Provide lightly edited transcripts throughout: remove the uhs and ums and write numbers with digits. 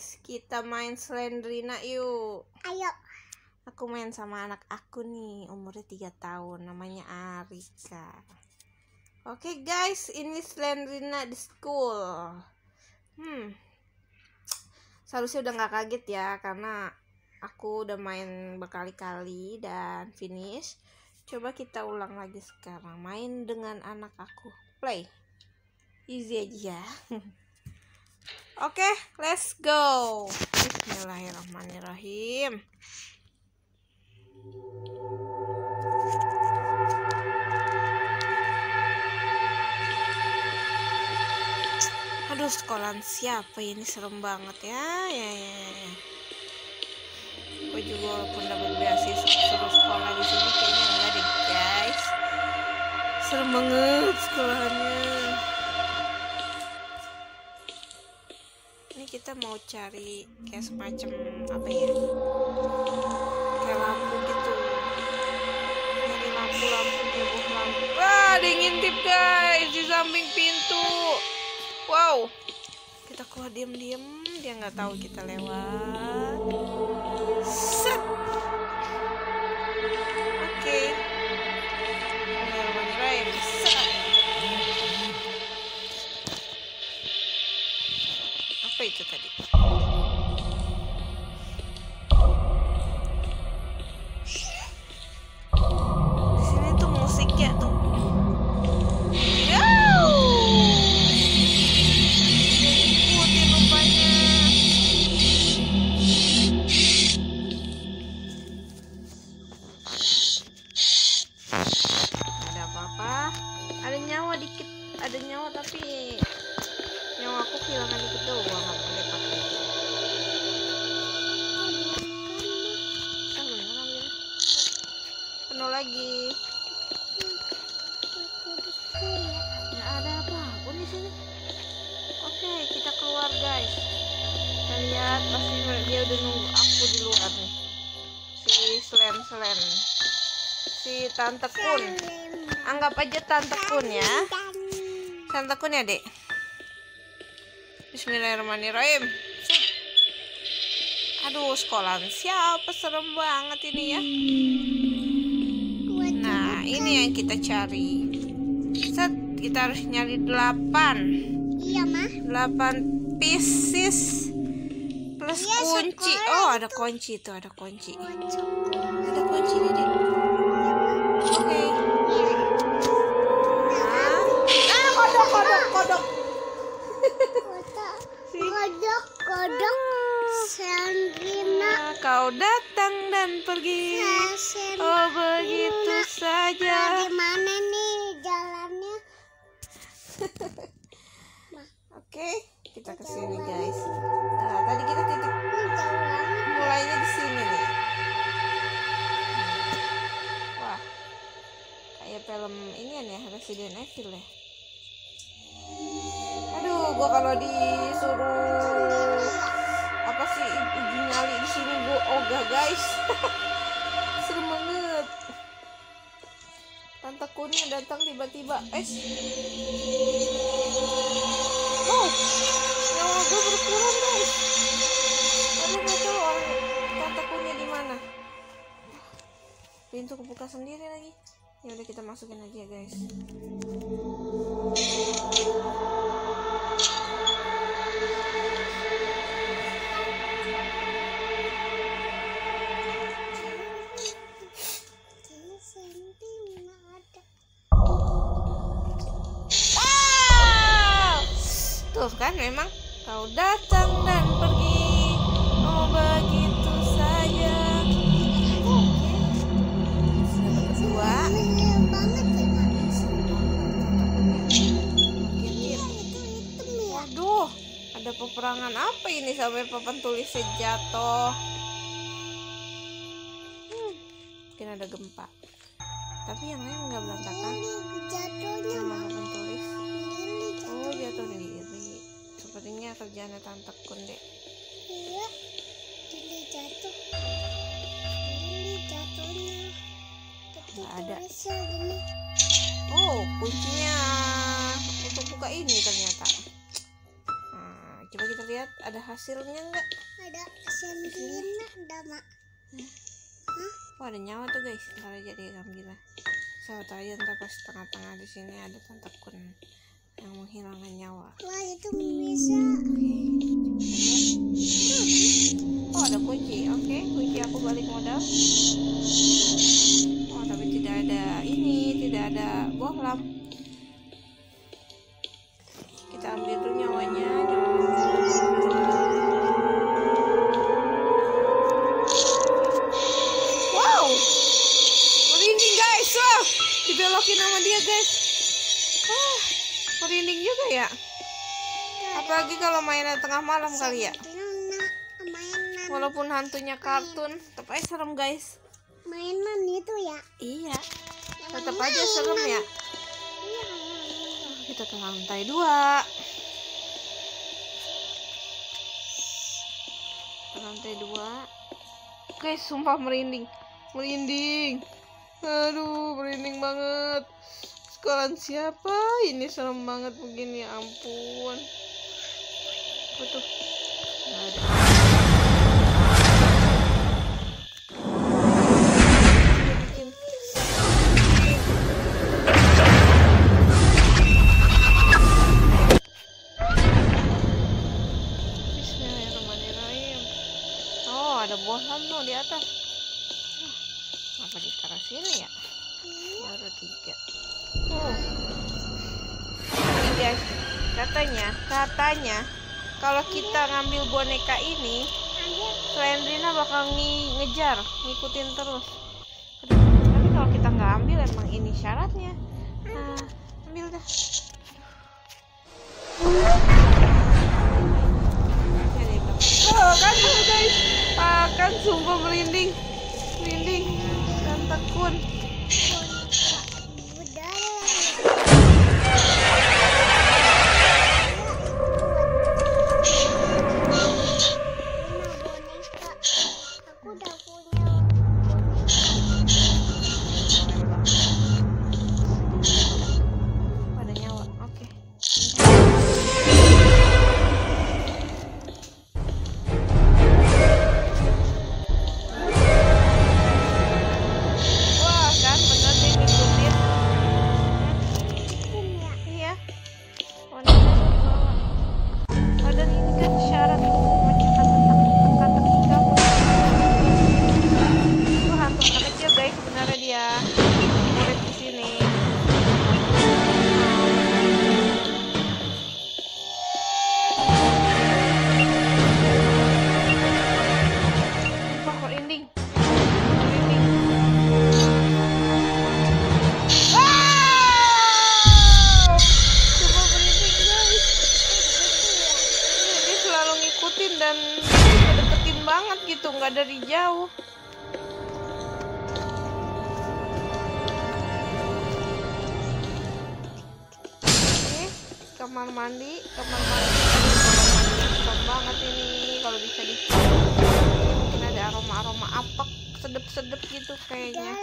guys, kita main Slendrina yuk. Ayo. Aku main sama anak aku nih, umurnya 3 tahun, namanya Arika. Oke guys, ini Slendrina di school. Seharusnya udah gak kaget ya, karena aku udah main berkali-kali dan finish. Coba kita ulang lagi sekarang, main dengan anak aku. Play. Easy aja. Oke, let's go. Bismillahirrahmanirrahim. Aduh, sekolahan siapa ini, serem banget ya. Gue juga walaupun dapat beasiswa suruh sekolah di sini kayaknya enggak deh guys. Serem banget sekolahannya. Ini kita mau cari kayak semacam apa ya, kayak lampu gitu, nyari lampu-lampu, buah lampu. Wah, ada yang ngintip guys di samping pintu. Wow, kita keluar diam-diam, dia nggak tahu kita lewat. Set. Oke. Bismillahirrahmanirrahim. Set. Apa itu tadi? Di sini tuh musiknya tuh. Ikutin rupanya. Ada apa-apa? Ada nyawa dikit, ada nyawa tapi nyawa aku kehilangan dikit doang. Nggak boleh pakai itu. Penuh lagi. Nggak ada apa-apa di sini. Oke, kita keluar guys. Kita lihat, pasti dia udah nunggu aku di luar nih. Si Slen, si Tante Kun. Anggap aja Tante Kun ya. Tante Kun ya dek. Bismillahirrahmanirrahim. Aduh, sekolahan siapa, serem banget ini ya. Nah, ini yang kita cari. Set, kita harus nyari 8. Iya mah. 8 pieces plus Iya, kunci. sekolah Oh, ada kunci tuh, ada kunci. Ada kunci nih dek. Oke. Nah, kodok. Kodok Slendrina. Kau datang dan pergi. Oh, begitu saja. Di mana nih jalannya? Oke, kita ke sini guys. Nah, tadi kita titik mulainya di sini nih. Wah, kayak film ini ya, Resident Evil ya. Aduh, gua kalau disuruh apa sih uji nyali di sini gua ogah guys. Serem banget. Tante Kunnya datang tiba-tiba. Oh, nyawa gue berkurang guys. Aduh, nggak tahu orang Tante Kunnya di mana. Pintu kebuka sendiri lagi. Ya udah, kita masukin aja guys. Tuh kan, memang kau datang dan pergi. Oh, begitu saja. Kedua. Waduh, ada peperangan apa ini sampai papan tulisnya jatuh? Mungkin ada gempa. Tapi yang lain nggak berantakan. Cuma papan tulis. Oh, jatuh diri. Sepertinya kerjaannya Tante Kun deh. Iya, jadi jatuh. Ini jatuhnya. Nggak ada. Gini. Oh, kuncinya untuk buka ini ternyata. Nah, coba kita lihat. lihat ada hasilnya nggak? Ada sendirinya, ada mak. Oh, ada nyawa tuh guys. Ntar aja deh ambilnya. Saya tahu aja ntar pas tengah-tengah di sini ada tante kun yang menghilangkan nyawa. Wah, itu bisa. Oh, ada kunci. Oke, kunci aku balik modal. Oh, tapi tidak ada ini, tidak ada bohlam. Kita ambil dulu nyawanya. Wow, merinding guys. Wah, dibelokin sama dia guys. Wah, merinding juga ya. Apalagi kalau mainnya tengah malam kali ya. Mainan. Walaupun hantunya kartun, tetap aja serem guys. Mainan itu ya. Iya, tetap aja serem ya. Iya. Kita ke lantai 2. Ke lantai 2. Guys, sumpah merinding. Merinding. Aduh, merinding banget. Sekolahan siapa? Ini serem banget begini, ya ampun. Apa tuh? Nggak ada. Bismillahirrahmanirrahim. Oh, ada bohlam tuh di atas. Apa ditaruh sini ya? Baru 3. Oh. Ini guys, katanya kalau kita ngambil boneka ini, Slendrina bakal ngejar, ngikutin terus. Tapi kalau kita nggak ambil, emang ini syaratnya. Nah, ambil dah. Oh, kan guys, kan sumpah merinding, dan tekun. Dan deketin banget gitu, nggak dari jauh. Oke, kamar mandi serem banget ini. Kalau bisa di mungkin ada aroma apek sedep gitu kayaknya.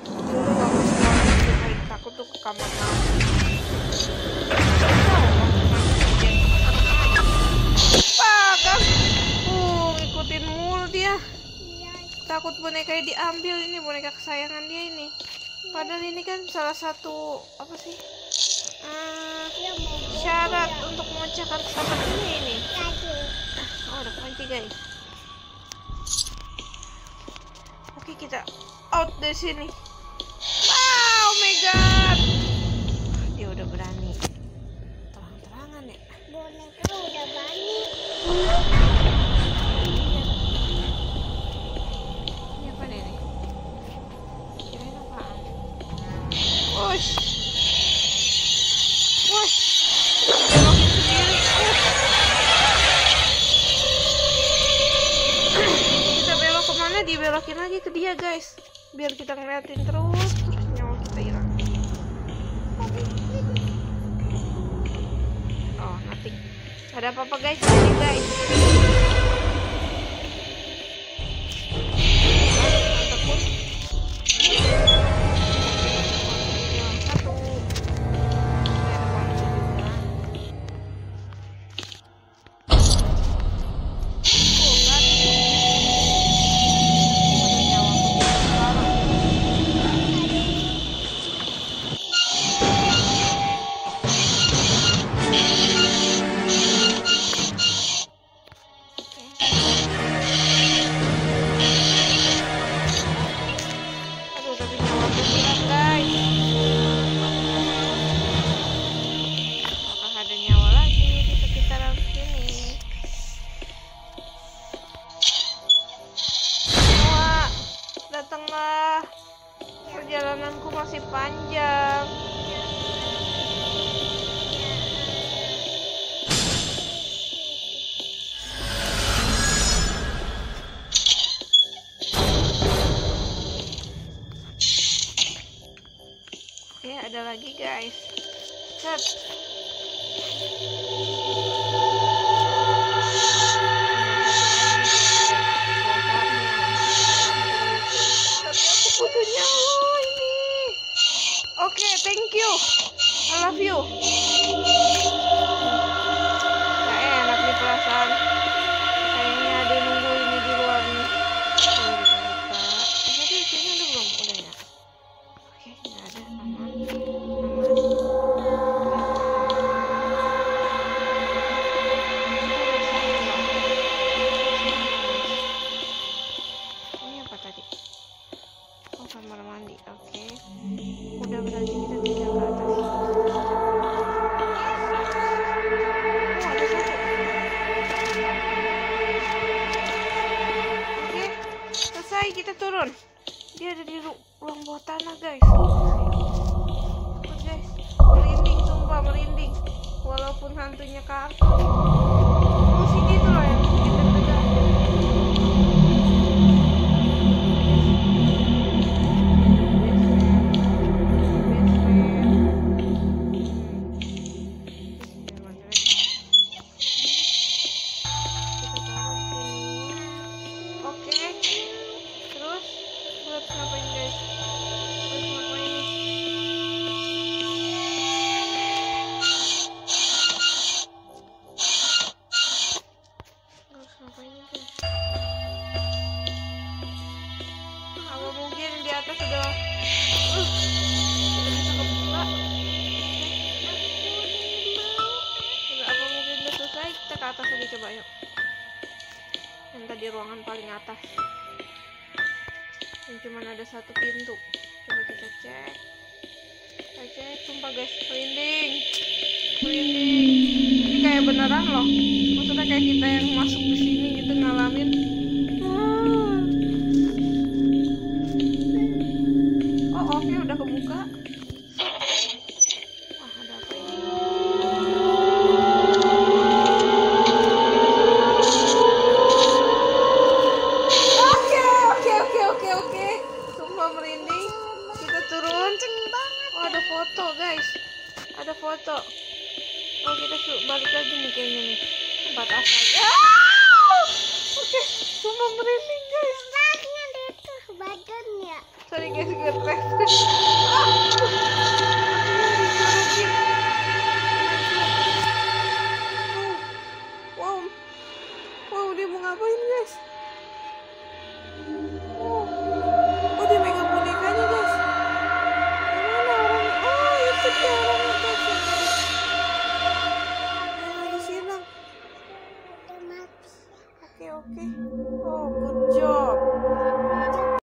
Dulu waktu sekolah takut tuh ke kamar mandi. Kan ngikutin mulu dia. Takut bonekanya diambil. Ini boneka kesayangan dia ini. Padahal ini kan salah satu apa sih syarat untuk memecahkan kamar ini. Oh, ada kunci guys. Oke, kita out dari sini. Wow, oh my god, dia udah berani. Terang-terangan ya. Boneka udah berani. Ini apa nih? Kirain apaan? Wush. Belokin sendiri. Kita belok kemana? Dibelokin lagi ke dia guys. Biar kita ngeliatin terus nyawa kita hilang. Oh, nothing. Gak ada apa-apa guys. Ini guys. guys. Set. Fotonya ini. Oke, thank you. I love you. Gak enak nih perasaan. Kayaknya ada yang nunggu ini di luar nih. Jadi kayaknya udah belum? Udah ya. Oke, nggak ada. Aman. Ini apa tadi? Oh, kamar mandi. Oke. Udah berarti kita tinggal ke atas. Kita turun. Dia ada di ruang bawah tanah, guys. Guys, merinding, sumpah merinding. Walaupun hantunya kartun. Musik gitu loh yang bikin deg-degan. Apa mungkin di atas sudah bisa kebuka? Apa mungkin udah selesai? Kita ke atas lagi, coba yuk. Yang tadi ruangan paling atas. Yang cuma ada satu pintu. Coba kita cek. Kita cek, sumpah guys, merinding. Ini kayak beneran loh. Maksudnya kayak kita yang masuk di sini gitu ngalamin. Oh, oke, udah kebuka. Wah, ada apa ini? Oke. Sumpah merinding. Kita turun. Oh, ada foto, guys. Ada foto. Oh, kita balik lagi nih kayaknya nih. Tempat asal. Oke, sumpah merinding, guys. Badannya. Sorry guys, getrek. Wow, dia mau ngapain, guys? Oh, dia megang bonekanya, guys. Mana orangnya? Oh, itu dia orangnya, guys. Dia lagi silang. Udah mati. Oke. Oh, good job.